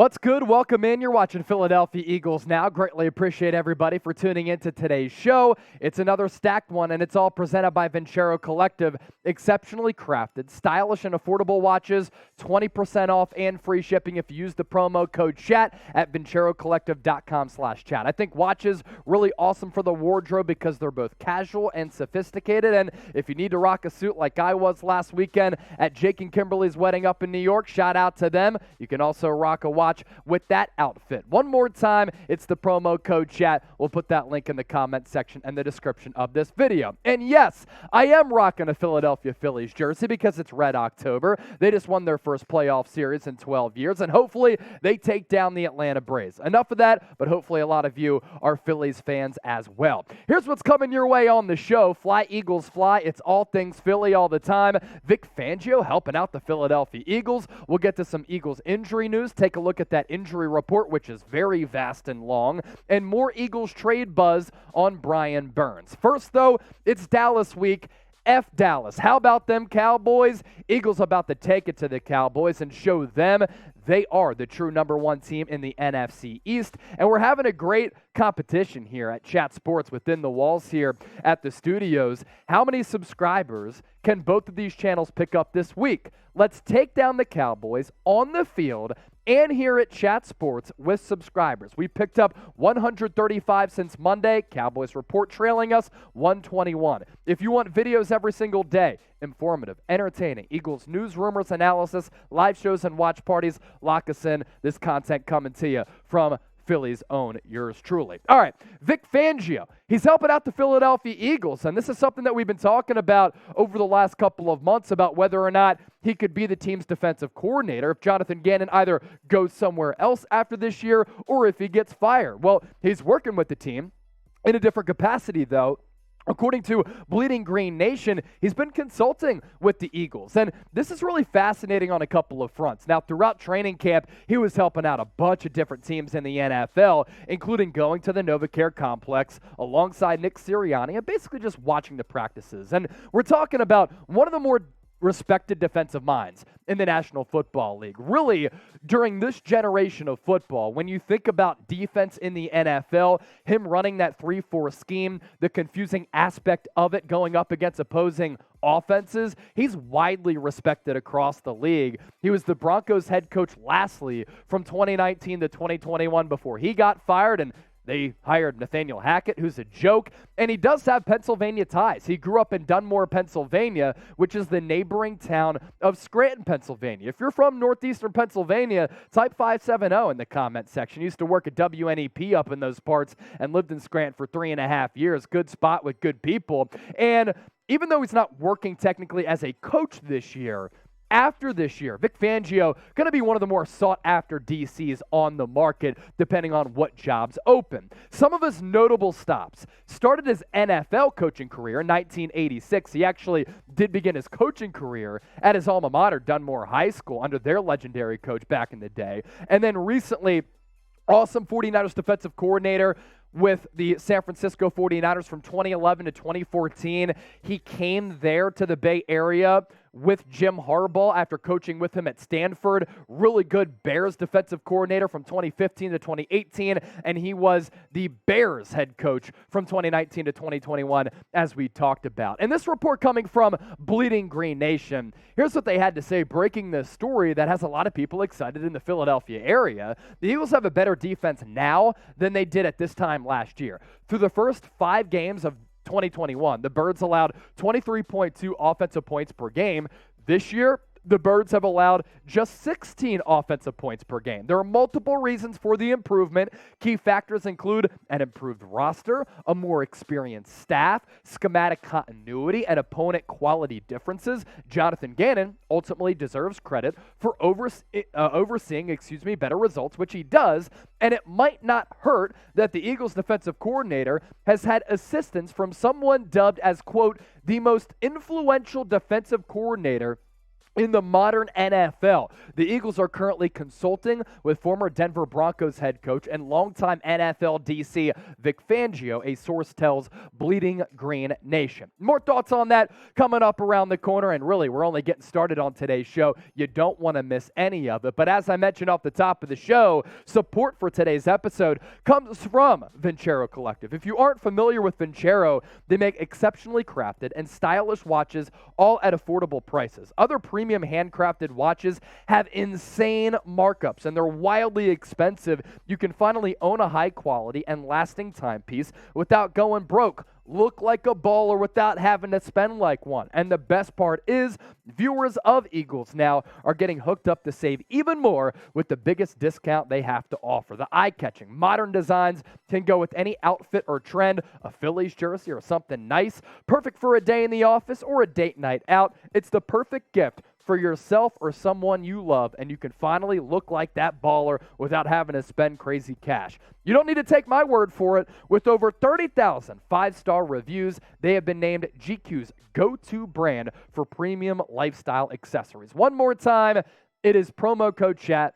What's good? Welcome in. You're watching Philadelphia Eagles Now. Greatly appreciate everybody for tuning into today's show. It's another stacked one, and it's all presented by Vincero Collective. Exceptionally crafted, stylish, and affordable watches. 20% off and free shipping if you use the promo code CHAT at VinceroCollective.com/chat. I think watches really awesome for the wardrobe because they're both casual and sophisticated. And if you need to rock a suit like I was last weekend at Jake and Kimberly's wedding up in New York, shout out to them. You can also rock a watch with that outfit. One more time, it's the promo code CHAT. We'll put that link in the comment section and the description of this video. And yes, I am rocking a Philadelphia Phillies jersey because it's Red October. They just won their first playoff series in 12 years, and hopefully they take down the Atlanta Braves. Enough of that, but hopefully a lot of you are Phillies fans as well. Here's what's coming your way on the show. Fly, Eagles, fly. It's all things Philly all the time. Vic Fangio helping out the Philadelphia Eagles. We'll get to some Eagles injury news. Take a look at that injury report, which is very vast and long, and more Eagles trade buzz on Brian Burns. First, though, it's Dallas week. F Dallas. How about them Cowboys? Eagles about to take it to the Cowboys and show them they are the true number one team in the NFC East. And we're having a great competition here at Chat Sports within the walls here at the studios. How many subscribers can both of these channels pick up this week? Let's take down the Cowboys on the field and here at Chat Sports with subscribers. We picked up 135 since Monday. Cowboys report trailing us 121. If you want videos every single day, informative, entertaining, Eagles news, rumors, analysis, live shows, and watch parties, lock us in. This content coming to you from Philly's own, yours truly. All right, Vic Fangio. He's helping out the Philadelphia Eagles, and this is something that we've been talking about over the last couple of months about whether or not he could be the team's defensive coordinator if Jonathan Gannon either goes somewhere else after this year or if he gets fired. Well, he's working with the team in a different capacity, though. According to Bleeding Green Nation, he's been consulting with the Eagles, and this is really fascinating on a couple of fronts. Now, throughout training camp, he was helping out a bunch of different teams in the NFL, including going to the NovaCare complex alongside Nick Sirianni and basically just watching the practices. And we're talking about one of the more respected defensive minds in the National Football League. Really, during this generation of football, when you think about defense in the NFL, him running that 3-4 scheme, the confusing aspect of it going up against opposing offenses, he's widely respected across the league. He was the Broncos head coach lastly from 2019 to 2021 before he got fired, and they hired Nathaniel Hackett, who's a joke, and he does have Pennsylvania ties. He grew up in Dunmore, Pennsylvania, which is the neighboring town of Scranton, Pennsylvania. If you're from northeastern Pennsylvania, type 570 in the comment section. Used to work at WNEP up in those parts and lived in Scranton for 3.5 years. Good spot with good people. And even though he's not working technically as a coach this year, after this year, Vic Fangio going to be one of the more sought-after DCs on the market, depending on what jobs open. Some of his notable stops started his NFL coaching career in 1986. He actually did begin his coaching career at his alma mater, Dunmore High School, under their legendary coach back in the day. And then recently, awesome 49ers defensive coordinator with the San Francisco 49ers from 2011 to 2014. He came there to the Bay Area with Jim Harbaugh after coaching with him at Stanford. Really good Bears defensive coordinator from 2015 to 2018, and he was the Bears head coach from 2019 to 2021, as we talked about. And this report coming from Bleeding Green Nation, here's what they had to say, breaking this story that has a lot of people excited in the Philadelphia area. The Eagles have a better defense now than they did at this time last year. Through the first 5 games of 2021, the Birds allowed 23.2 offensive points per game. This year, the Birds have allowed just 16 offensive points per game. There are multiple reasons for the improvement. Key factors include an improved roster, a more experienced staff, schematic continuity, and opponent quality differences. Jonathan Gannon ultimately deserves credit for overseeing better results, which he does, and it might not hurt that the Eagles defensive coordinator has had assistance from someone dubbed as, quote, the most influential defensive coordinator in the modern NFL. The Eagles are currently consulting with former Denver Broncos head coach and longtime NFL DC Vic Fangio, a source tells Bleeding Green Nation. More thoughts on that coming up around the corner, and really, we're only getting started on today's show. You don't want to miss any of it. But as I mentioned off the top of the show, support for today's episode comes from Vincero Collective. If you aren't familiar with Vincero, they make exceptionally crafted and stylish watches, all at affordable prices. Other premium handcrafted watches have insane markups, and they're wildly expensive. You can finally own a high quality and lasting timepiece without going broke. Look like a baller without having to spend like one. And the best part is, viewers of Eagles Now are getting hooked up to save even more with the biggest discount they have to offer. The eye-catching modern designs can go with any outfit or trend, a Phillies jersey or something nice, perfect for a day in the office or a date night out. It's the perfect gift for yourself or someone you love, and you can finally look like that baller without having to spend crazy cash. You don't need to take my word for it. With over 30,000 five-star reviews, they have been named GQ's go-to brand for premium lifestyle accessories. One more time, it is promo code CHAT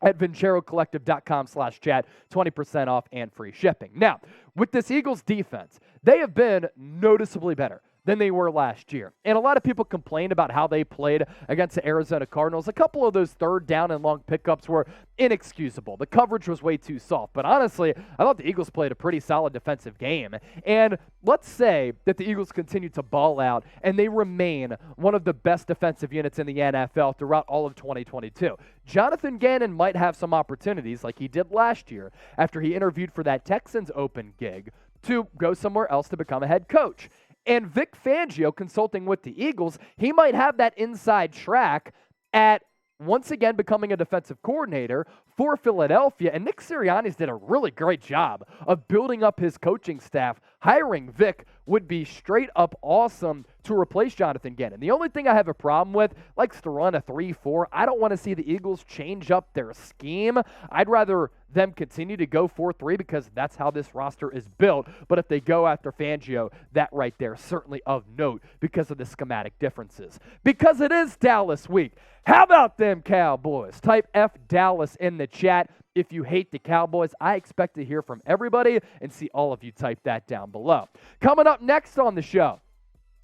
at VinceroCollective.com/chat, 20% off and free shipping. Now, with this Eagles defense, they have been noticeably better than they were last year. And a lot of people complained about how they played against the Arizona Cardinals. A couple of those third down and long pickups were inexcusable. The coverage was way too soft. But honestly, I thought the Eagles played a pretty solid defensive game. And let's say that the Eagles continue to ball out and they remain one of the best defensive units in the NFL throughout all of 2022. Jonathan Gannon might have some opportunities like he did last year after he interviewed for that Texans open gig to go somewhere else to become a head coach. And Vic Fangio, consulting with the Eagles, he might have that inside track at once again becoming a defensive coordinator for Philadelphia. And Nick Sirianni's did a really great job of building up his coaching staff. Hiring Vic would be straight up awesome to replace Jonathan Gannon. The only thing I have a problem with, likes to run a 3-4. I don't want to see the Eagles change up their scheme. I'd rather them continue to go 4-3 because that's how this roster is built. But if they go after Fangio, that right there is certainly of note because of the schematic differences. Because it is Dallas week. How about them Cowboys? Type F Dallas in the chat. If you hate the Cowboys, I expect to hear from everybody and see all of you type that down below. Coming up next on the show,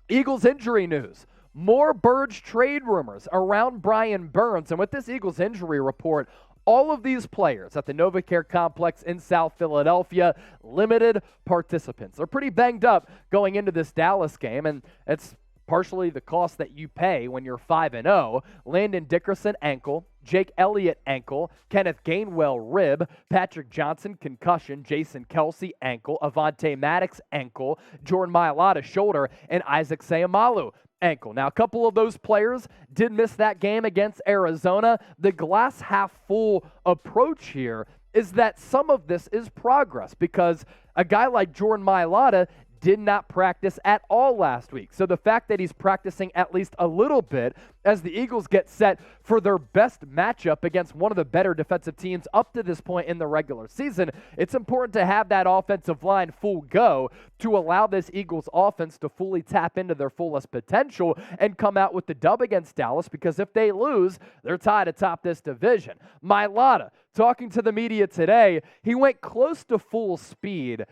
Eagles injury news. More Burge trade rumors around Brian Burns. And with this Eagles injury report, all of these players at the NovaCare Complex in South Philadelphia, limited participants. They're pretty banged up going into this Dallas game, and it's partially the cost that you pay when you're 5-0. Landon Dickerson, ankle. Jake Elliott, ankle. Kenneth Gainwell, rib. Patrick Johnson, concussion. Jason Kelsey, ankle. Avonte Maddox, ankle. Jordan Mailata, shoulder. And Isaac Seumalo, ankle. Now, a couple of those players did miss that game against Arizona. The glass half full approach here is that some of this is progress because a guy like Jordan Mailata did not practice at all last week. So the fact that he's practicing at least a little bit as the Eagles get set for their best matchup against one of the better defensive teams up to this point in the regular season, it's important to have that offensive line full go to allow this Eagles offense to fully tap into their fullest potential and come out with the dub against Dallas, because if they lose, they're tied atop this division. Mailata, talking to the media today, he went close to full speed,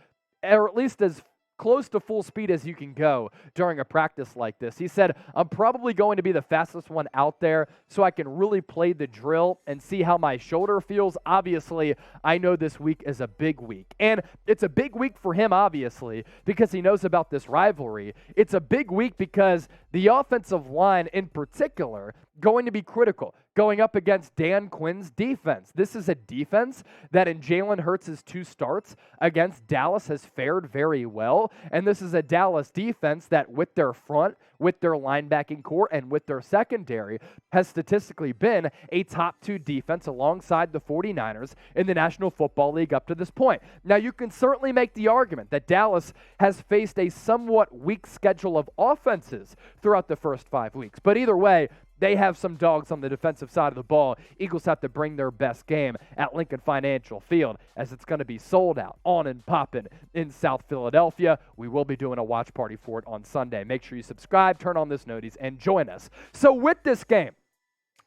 or at least as close to full speed as you can go during a practice like this. He said, I'm probably going to be the fastest one out there so I can really play the drill and see how my shoulder feels. Obviously, I know this week is a big week. And it's a big week for him, obviously, because he knows about this rivalry. It's a big week because the offensive line in particular going to be critical going up against Dan Quinn's defense. This is a defense that in Jalen Hurts' 2 starts against Dallas has fared very well. And this is a Dallas defense that with their front, with their linebacking core, and with their secondary has statistically been a top 2 defense alongside the 49ers in the National Football League up to this point. Now, you can certainly make the argument that Dallas has faced a somewhat weak schedule of offenses throughout the first 5 weeks. But either way, they have some dogs on the defensive side of the ball. Eagles have to bring their best game at Lincoln Financial Field, as it's going to be sold out, on and popping in South Philadelphia. We will be doing a watch party for it on Sunday. Make sure you subscribe, turn on those noties, and join us. So with this game,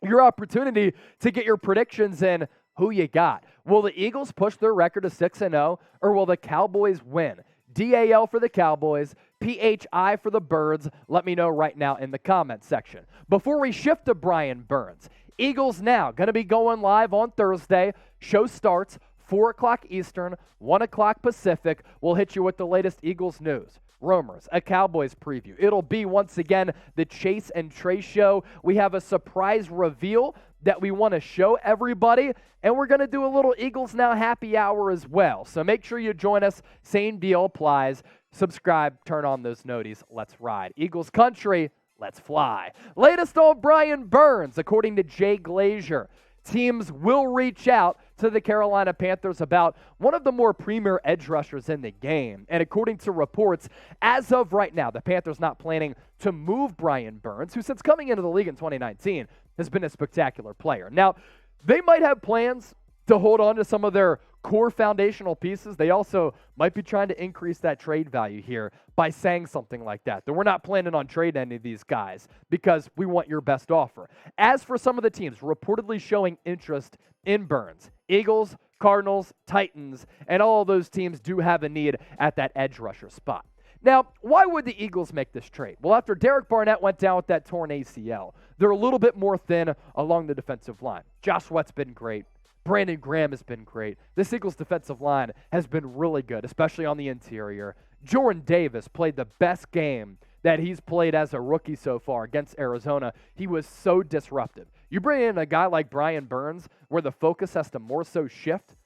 your opportunity to get your predictions in. Who you got? Will the Eagles push their record to 6-0, or will the Cowboys win? DAL for the Cowboys, PHI for the Birds. Let me know right now in the comments section. Before we shift to Brian Burns, Eagles Now going to be going live on Thursday. Show starts 4 o'clock Eastern, 1 o'clock Pacific. We'll hit you with the latest Eagles news, rumors, a Cowboys preview. It'll be, once again, the Chase and Trey show. We have a surprise reveal that we want to show everybody, and we're going to do a little Eagles Now happy hour as well. So make sure you join us. Same deal applies. Subscribe, turn on those noties. Let's ride. Eagles country, let's fly. Latest on Brian Burns, according to Jay Glazier. Teams will reach out to the Carolina Panthers about one of the more premier edge rushers in the game. And according to reports, as of right now, the Panthers not planning to move Brian Burns, who since coming into the league in 2019 has been a spectacular player. Now, they might have plans to hold on to some of their core foundational pieces. They also might be trying to increase that trade value here by saying something like that we're not planning on trading any of these guys because we want your best offer. As for some of the teams reportedly showing interest in Burns, Eagles, Cardinals, Titans, and all of those teams do have a need at that edge rusher spot. Now, why would the Eagles make this trade? Well, after Derek Barnett went down with that torn ACL, they're a little bit more thin along the defensive line. Josh Sweat's been great. Brandon Graham has been great. This Eagles defensive line has been really good, especially on the interior. Jordan Davis played the best game that he's played as a rookie so far against Arizona. He was so disruptive. You bring in a guy like Brian Burns, where the focus has to more so shift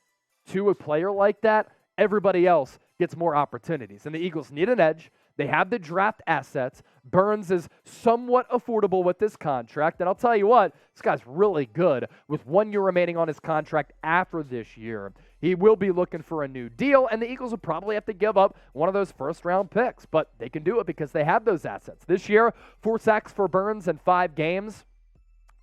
to a player like that, everybody else gets more opportunities. And the Eagles need an edge. They have the draft assets. Burns is somewhat affordable with this contract. And I'll tell you what, this guy's really good with 1 year remaining on his contract after this year. He will be looking for a new deal, and the Eagles will probably have to give up one of those first-round picks. But they can do it because they have those assets. This year, 4 sacks for Burns in 5 games.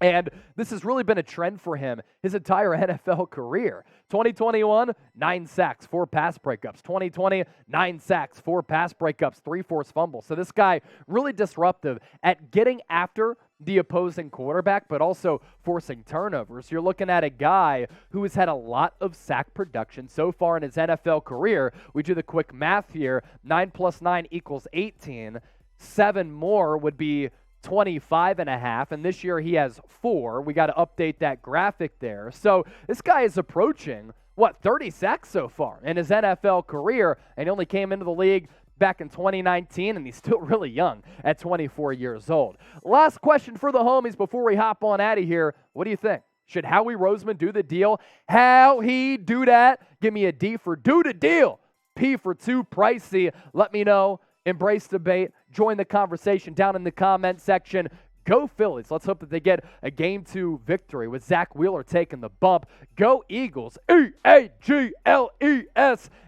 And this has really been a trend for him his entire NFL career. 2021, 9 sacks, 4 pass breakups. 2020, 9 sacks, 4 pass breakups, 3 forced fumbles. So this guy really disruptive at getting after the opposing quarterback, but also forcing turnovers. You're looking at a guy who has had a lot of sack production so far in his NFL career. We do the quick math here. 9 plus 9 equals 18. 7 more would be 25.5, and this year he has 4. We got to update that graphic there. So this guy is approaching, 30 sacks so far in his NFL career, and he only came into the league back in 2019, and he's still really young at 24 years old. Last question for the homies before we hop on out of here. What do you think? Should Howie Roseman do the deal? How he do that? Give me a D for do the deal. P for too pricey. Let me know. Embrace debate. Join the conversation down in the comment section. Go Phillies. Let's hope that they get a Game 2 victory with Zach Wheeler taking the bump. Go Eagles. E-A-G-L-E-S.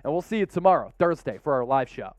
And we'll see you tomorrow, Thursday, for our live show.